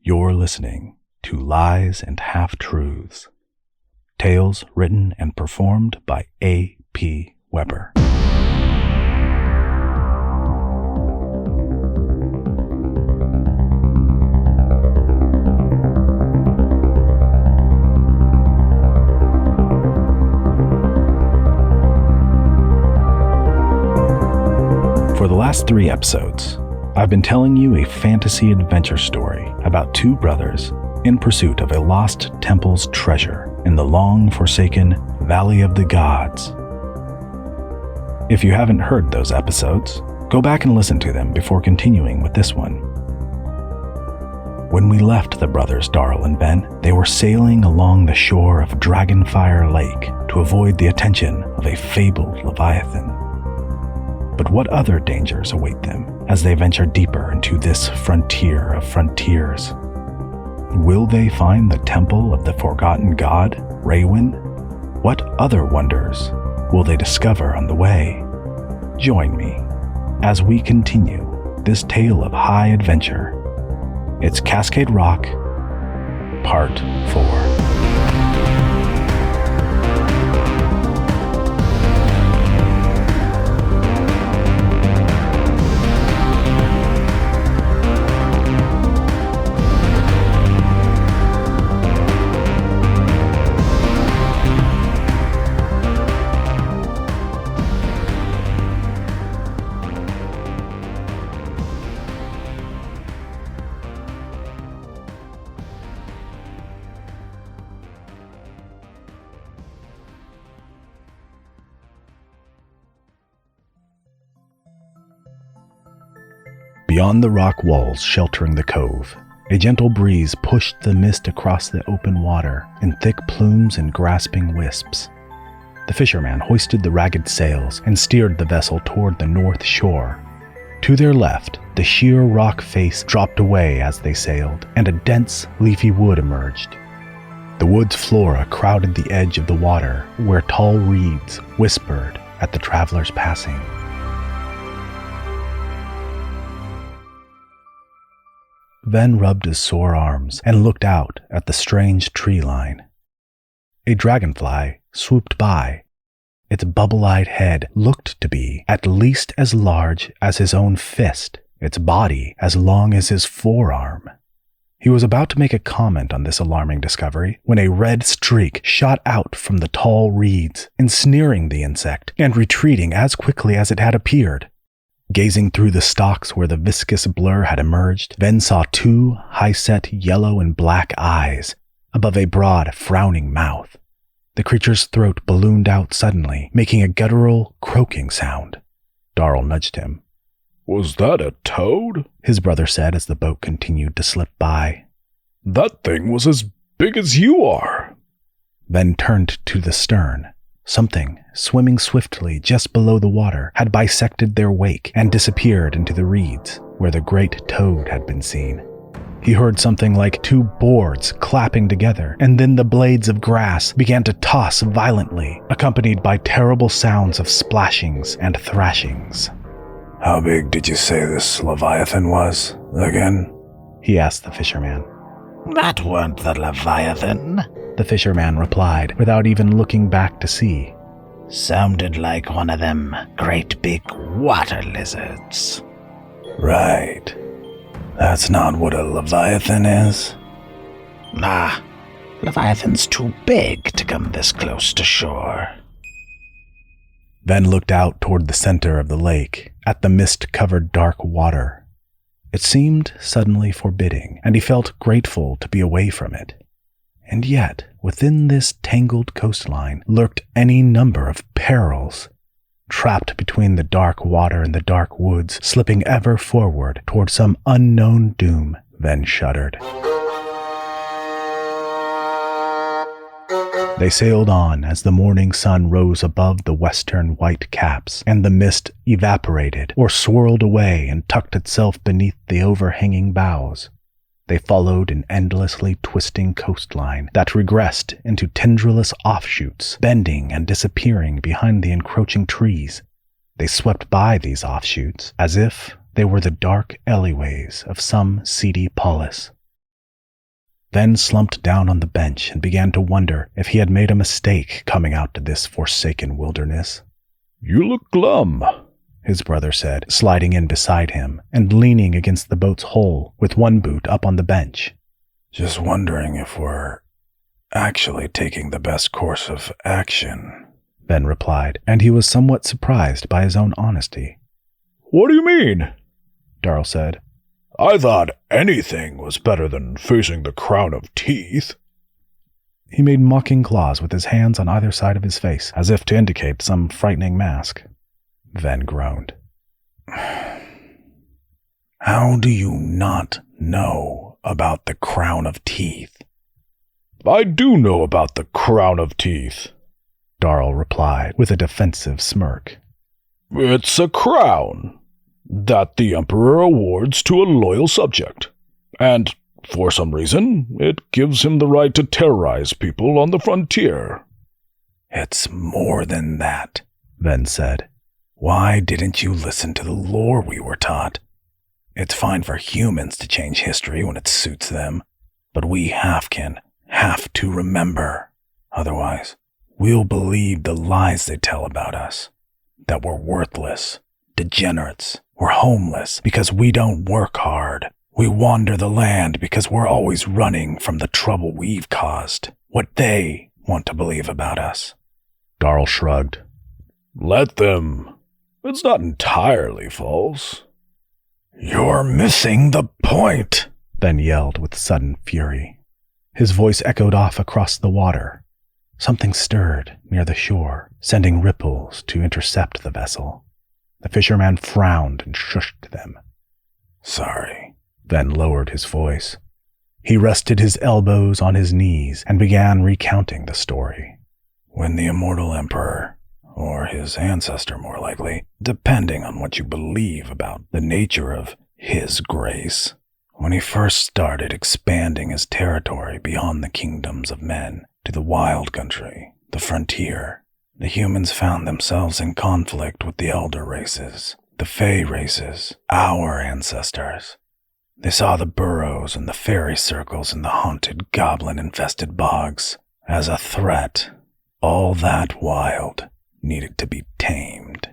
You're listening to Lies and Half-Truths, tales written and performed by A.P. Weber. For the last 3 episodes, I've been telling you a fantasy adventure story about 2 brothers in pursuit of a lost temple's treasure in the long-forsaken Valley of the Gods. If you haven't heard those episodes, go back and listen to them before continuing with this one. When we left the brothers Darl and Ven, they were sailing along the shore of Dragonfire Lake to avoid the attention of a fabled Leviathan. But what other dangers await them as they venture deeper into this frontier of frontiers? Will they find the temple of the forgotten god, Raywin? What other wonders will they discover on the way? Join me as we continue this tale of high adventure. It's Cascade Rock, Part 4. Beyond the rock walls sheltering the cove, a gentle breeze pushed the mist across the open water in thick plumes and grasping wisps. The fisherman hoisted the ragged sails and steered the vessel toward the north shore. To their left, the sheer rock face dropped away as they sailed, and a dense, leafy wood emerged. The wood's flora crowded the edge of the water, where tall reeds whispered at the travelers passing. Ven rubbed his sore arms and looked out at the strange tree line. A dragonfly swooped by. Its bubble-eyed head looked to be at least as large as his own fist, its body as long as his forearm. He was about to make a comment on this alarming discovery when a red streak shot out from the tall reeds, ensnaring the insect and retreating as quickly as it had appeared. Gazing through the stalks where the viscous blur had emerged, Ven saw 2 high-set yellow and black eyes above a broad, frowning mouth. The creature's throat ballooned out suddenly, making a guttural, croaking sound. Darl nudged him. "Was that a toad?" his brother said as the boat continued to slip by. "That thing was as big as you are." Ven turned to the stern. Something, swimming swiftly just below the water, had bisected their wake and disappeared into the reeds where the great toad had been seen. He heard something like 2 boards clapping together, and then the blades of grass began to toss violently, accompanied by terrible sounds of splashings and thrashings. "How big did you say this Leviathan was, again?" he asked the fisherman. "That weren't the Leviathan," the fisherman replied, without even looking back to see. "Sounded like one of them great big water lizards." "Right. That's not what a Leviathan is?" "Nah, Leviathan's too big to come this close to shore." Ven looked out toward the center of the lake, at the mist-covered dark water. It seemed suddenly forbidding, and he felt grateful to be away from it. And yet, within this tangled coastline lurked any number of perils. Trapped between the dark water and the dark woods, slipping ever forward toward some unknown doom, Ven shuddered. They sailed on as the morning sun rose above the western white caps, and the mist evaporated or swirled away and tucked itself beneath the overhanging boughs. They followed an endlessly twisting coastline that regressed into tendrillous offshoots, bending and disappearing behind the encroaching trees. They swept by these offshoots as if they were the dark alleyways of some seedy polis. Ven slumped down on the bench and began to wonder if he had made a mistake coming out to this forsaken wilderness. "You look glum," his brother said, sliding in beside him and leaning against the boat's hull with one boot up on the bench. "Just wondering if we're actually taking the best course of action," Ven replied, and he was somewhat surprised by his own honesty. "What do you mean?" Darl said. "I thought anything was better than facing the crown of teeth." He made mocking claws with his hands on either side of his face, as if to indicate some frightening mask. Ven groaned. "How do you not know about the crown of teeth?" "I do know about the crown of teeth," Darl replied with a defensive smirk. "It's a crown that the Emperor awards to a loyal subject, and for some reason, it gives him the right to terrorize people on the frontier." "It's more than that," Ven said. "Why didn't you listen to the lore we were taught? It's fine for humans to change history when it suits them, but we Hafkin have to remember. Otherwise, we'll believe the lies they tell about us, that we're worthless, degenerates, we're homeless because we don't work hard. We wander the land because we're always running from the trouble we've caused, what they want to believe about us." Darl shrugged. "Let them. It's not entirely false." "You're missing the point," Ven yelled with sudden fury. His voice echoed off across the water. Something stirred near the shore, sending ripples to intercept the vessel. The fisherman frowned and shushed them. "Sorry." Ven lowered his voice. He rested his elbows on his knees and began recounting the story. "When the immortal emperor, or his ancestor more likely, depending on what you believe about the nature of his grace, when he first started expanding his territory beyond the kingdoms of men to the wild country, the frontier, the humans found themselves in conflict with the elder races, the Fey races, our ancestors. They saw the burrows and the fairy circles in the haunted, goblin-infested bogs as a threat. All that wild needed to be tamed.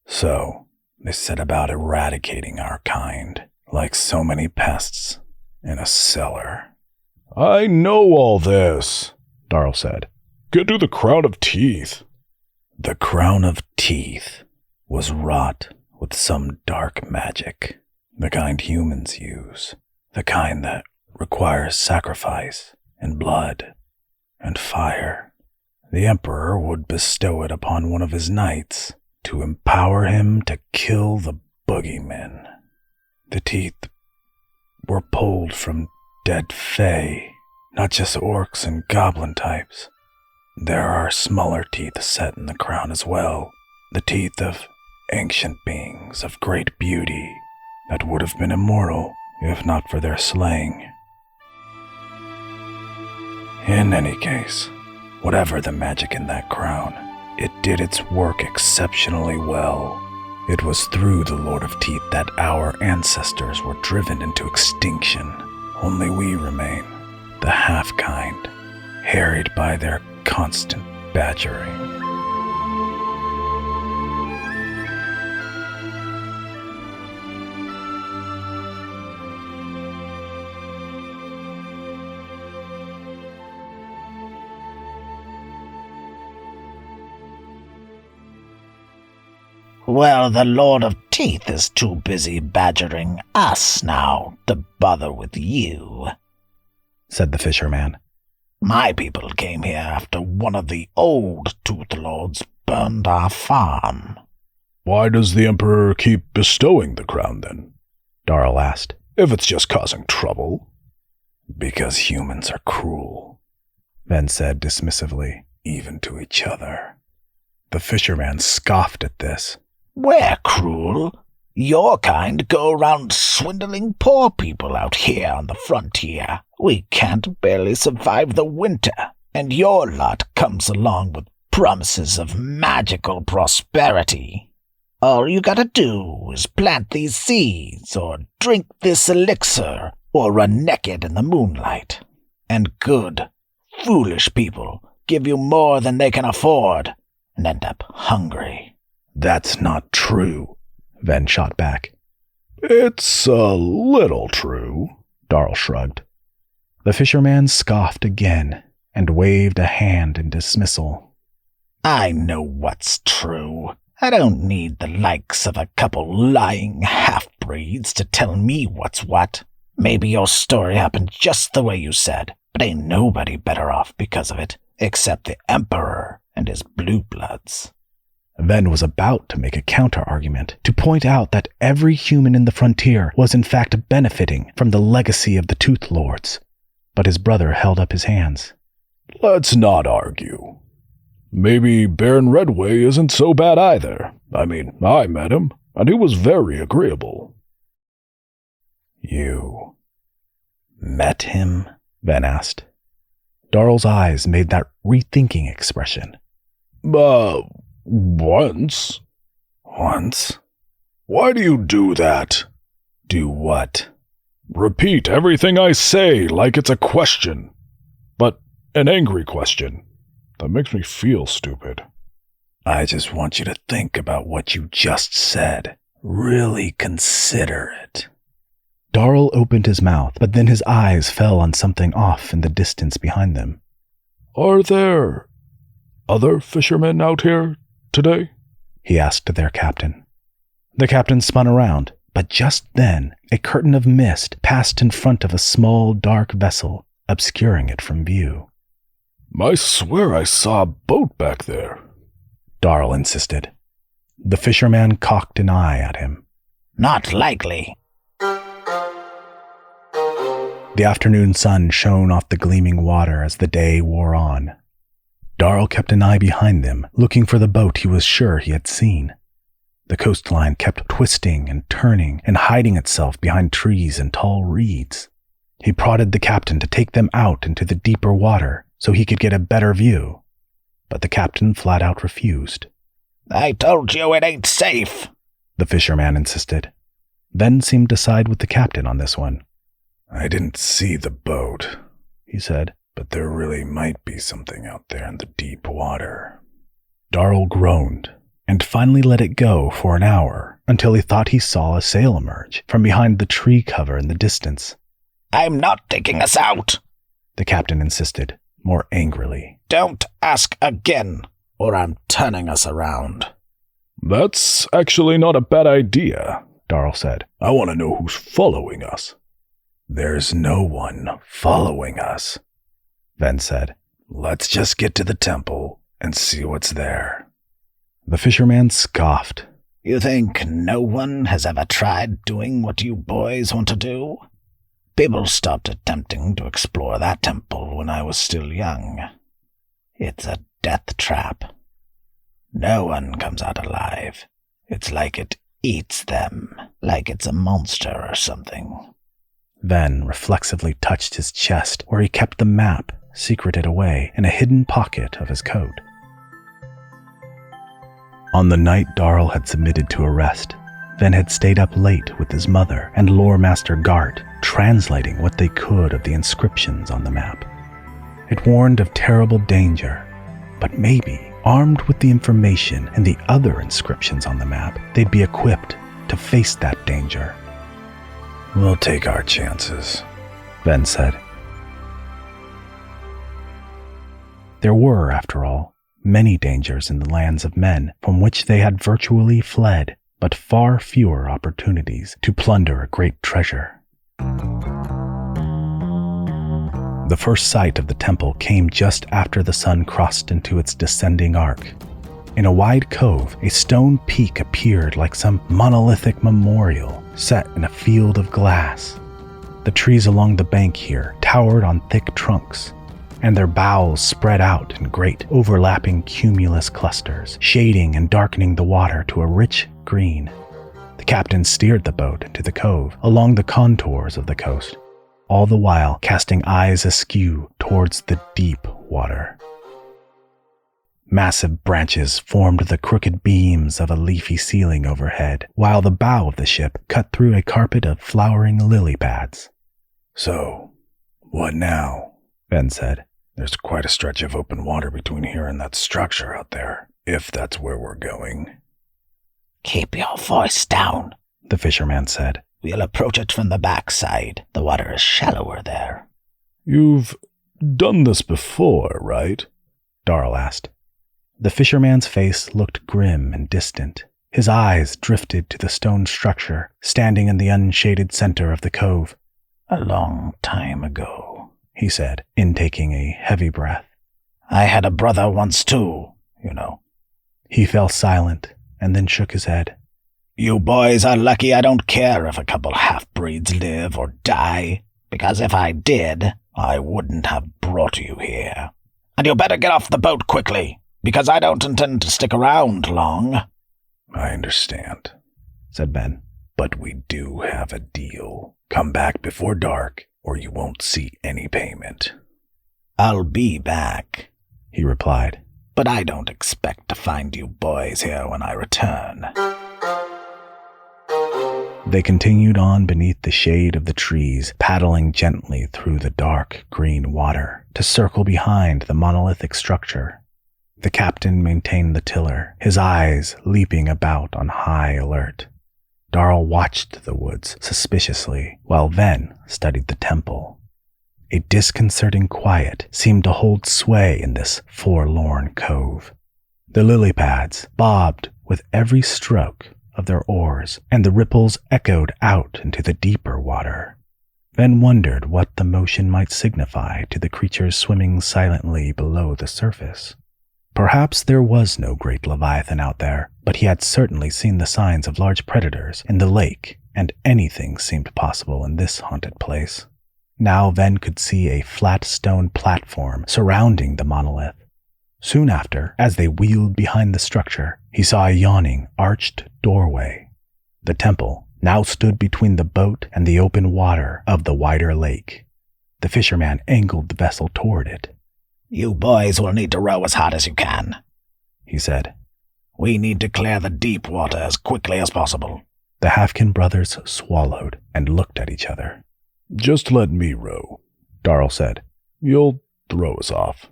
So they set about eradicating our kind, like so many pests in a cellar." "I know all this," Darl said. "Get to the crown of teeth." "The crown of teeth was wrought with some dark magic, the kind humans use, the kind that requires sacrifice and blood and fire. The Emperor would bestow it upon one of his knights to empower him to kill the boogeymen. The teeth were pulled from dead Fey, not just orcs and goblin types. There are smaller teeth set in the crown as well, the teeth of ancient beings of great beauty that would have been immortal if not for their slaying. In any case, whatever the magic in that crown, it did its work exceptionally well. It was through the Lord of Teeth that our ancestors were driven into extinction. Only we remain, the half-kind, harried by their constant badgering." "Well, the Lord of Teeth is too busy badgering us now to bother with you," said the fisherman. "My people came here after one of the old Tooth Lords burned our farm." "Why does the Emperor keep bestowing the crown, then?" Darl asked. "If it's just causing trouble." Because humans are cruel, Ven said dismissively, even to each other. The fisherman scoffed at this. We're cruel. Your kind go around swindling poor people out here on the frontier. We can't barely survive the winter, and your lot comes along with promises of magical prosperity. All you gotta do is plant these seeds, or drink this elixir, or run naked in the moonlight. and good, foolish people give you more than they can afford and end up hungry. That's not true, Ven shot back. It's a little true, Darl shrugged. The fisherman scoffed again and waved a hand in dismissal. I know what's true. I don't need the likes of a couple lying half-breeds to tell me what's what. Maybe your story happened just the way you said, but ain't nobody better off because of it, except the Emperor and his blue bloods. Ven was about to make a counter-argument, to point out that every human in the frontier was in fact benefiting from the legacy of the Tooth Lords, but his brother held up his hands. Let's not argue. Maybe Baron Redway isn't so bad either. I met him, and he was very agreeable. You met him? Ven asked. Darl's eyes made that rethinking expression. Once. Once? Why do you do that? Do what? Repeat everything I say like it's a question. But an angry question. That makes me feel stupid. I just want you to think about what you just said. Really consider it. Darl opened his mouth, but then his eyes fell on something off in the distance behind them. Are there other fishermen out here today? He asked their captain. The captain spun around, but just then a curtain of mist passed in front of a small, dark vessel, obscuring it from view. I swear I saw a boat back there, Darl insisted. The fisherman cocked an eye at him. Not likely. The afternoon sun shone off the gleaming water as the day wore on. Darl kept an eye behind them, looking for the boat he was sure he had seen. The coastline kept twisting and turning and hiding itself behind trees and tall reeds. He prodded the captain to take them out into the deeper water so he could get a better view, but the captain flat out refused. I told you it ain't safe, the fisherman insisted. Ven seemed to side with the captain on this one. I didn't see the boat, he said, but there really might be something out there in the deep water. Darl groaned and finally let it go for an hour until he thought he saw a sail emerge from behind the tree cover in the distance. I'm not taking us out, the captain insisted, more angrily. Don't ask again, or I'm turning us around. That's actually not a bad idea, Darl said. I want to know who's following us. There's no one following us, Ven said. Let's just get to the temple and see what's there. The fisherman scoffed. You think no one has ever tried doing what you boys want to do? People stopped attempting to explore that temple when I was still young. It's a death trap. No one comes out alive. It's like it eats them, like it's a monster or something. Ven reflexively touched his chest where he kept the map secreted away in a hidden pocket of his coat. On the night Darl had submitted to arrest, Ven had stayed up late with his mother and lore master Gart, translating what they could of the inscriptions on the map. It warned of terrible danger, but maybe, armed with the information and the other inscriptions on the map, they'd be equipped to face that danger. We'll take our chances, Ven said. There were, after all, many dangers in the lands of men from which they had virtually fled, but far fewer opportunities to plunder a great treasure. The first sight of the temple came just after the sun crossed into its descending arc. In a wide cove, a stone peak appeared like some monolithic memorial set in a field of glass. The trees along the bank here towered on thick trunks, and their boughs spread out in great overlapping cumulus clusters, shading and darkening the water to a rich green. The captain steered the boat into the cove along the contours of the coast, all the while casting eyes askew towards the deep water. Massive branches formed the crooked beams of a leafy ceiling overhead, while the bow of the ship cut through a carpet of flowering lily pads. So, what now? Ven said. There's quite a stretch of open water between here and that structure out there, if that's where we're going. Keep your voice down, the fisherman said. We'll approach it from the backside. The water is shallower there. You've done this before, right? Darl asked. The fisherman's face looked grim and distant. His eyes drifted to the stone structure, standing in the unshaded center of the cove. A long time ago, he said, intaking a heavy breath. I had a brother once too, you know. He fell silent and then shook his head. You boys are lucky I don't care if a couple half-breeds live or die, because if I did, I wouldn't have brought you here. And you better get off the boat quickly, because I don't intend to stick around long. I understand, said Ben, but we do have a deal. Come back before dark, or you won't see any payment. I'll be back, he replied, but I don't expect to find you boys here when I return. They continued on beneath the shade of the trees, paddling gently through the dark green water to circle behind the monolithic structure. The captain maintained the tiller, his eyes leaping about on high alert. Darl watched the woods suspiciously, while Ven studied the temple. A disconcerting quiet seemed to hold sway in this forlorn cove. The lily pads bobbed with every stroke of their oars, and the ripples echoed out into the deeper water. Ven wondered what the motion might signify to the creatures swimming silently below the surface. Perhaps there was no great leviathan out there, but he had certainly seen the signs of large predators in the lake, and anything seemed possible in this haunted place. Now Ven could see a flat stone platform surrounding the monolith. Soon after, as they wheeled behind the structure, he saw a yawning, arched doorway. The temple now stood between the boat and the open water of the wider lake. The fisherman angled the vessel toward it. You boys will need to row as hard as you can, he said. We need to clear the deep water as quickly as possible. The Hafkin brothers swallowed and looked at each other. Just let me row, Darl said. You'll throw us off.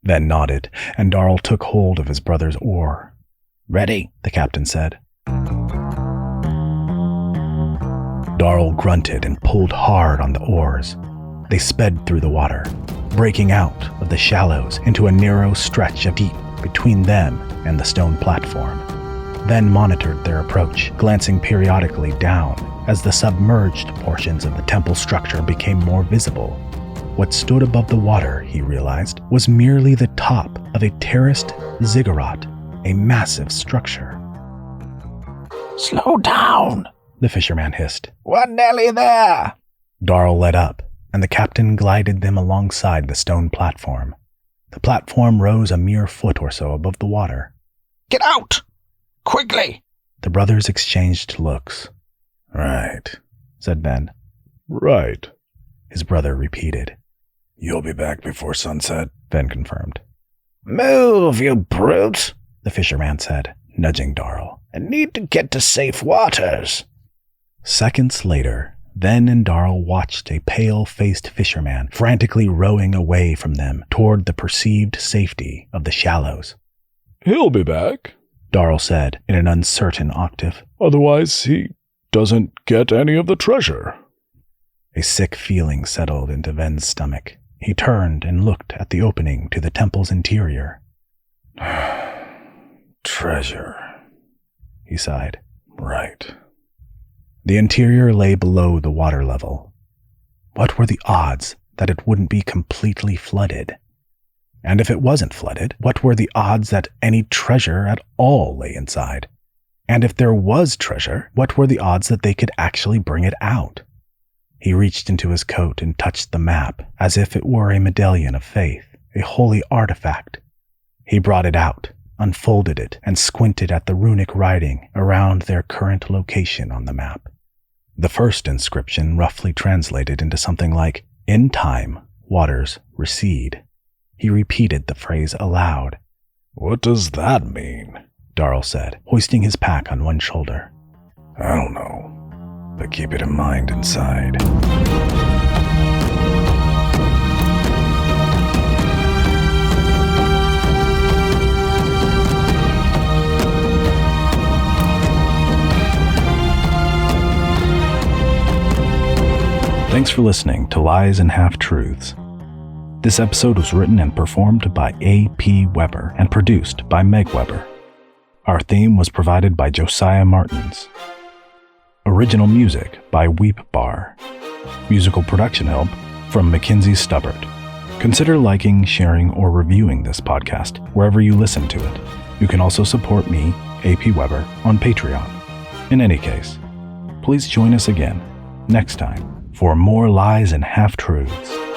Ven nodded, and Darl took hold of his brother's oar. Ready, the captain said. Darl grunted and pulled hard on the oars. They sped through the water, breaking out of the shallows into a narrow stretch of deep between them and the stone platform. Ven monitored their approach, glancing periodically down as the submerged portions of the temple structure became more visible. What stood above the water, he realized, was merely the top of a terraced ziggurat, a massive structure. Slow down, the fisherman hissed. We're nearly there. Darl led up, and the captain glided them alongside the stone platform. The platform rose a mere foot or so above the water. Get out! Quickly! The brothers exchanged looks. Right, said Ven. Right, his brother repeated. You'll be back before sunset, Ven confirmed. Move, you brute, the fisherman said, nudging Darl. I need to get to safe waters. Seconds later, Ven and Darl watched a pale-faced fisherman frantically rowing away from them toward the perceived safety of the shallows. He'll be back, Darl said in an uncertain octave. Otherwise he doesn't get any of the treasure. A sick feeling settled into Ven's stomach. He turned and looked at the opening to the temple's interior. Treasure, he sighed. Right. The interior lay below the water level. What were the odds that it wouldn't be completely flooded? And if it wasn't flooded, what were the odds that any treasure at all lay inside? And if there was treasure, what were the odds that they could actually bring it out? He reached into his coat and touched the map as if it were a medallion of faith, a holy artifact. He brought it out, unfolded it, and squinted at the runic writing around their current location on the map. The first inscription roughly translated into something like, "In time, waters recede." He repeated the phrase aloud. What does that mean? Darl said, hoisting his pack on one shoulder. I don't know, but keep it in mind inside. for listening to Lies and Half-Truths. This episode was written and performed by A.P. Weber and produced by Meg Weber. Our theme was provided by Josiah Martins. Original music by Weep Bar. Musical production help from Mackenzie Stubbart. Consider liking, sharing, or reviewing this podcast wherever you listen to it. You can also support me, A.P. Weber, on Patreon. In any case, please join us again next time for more Lies and Half-Truths.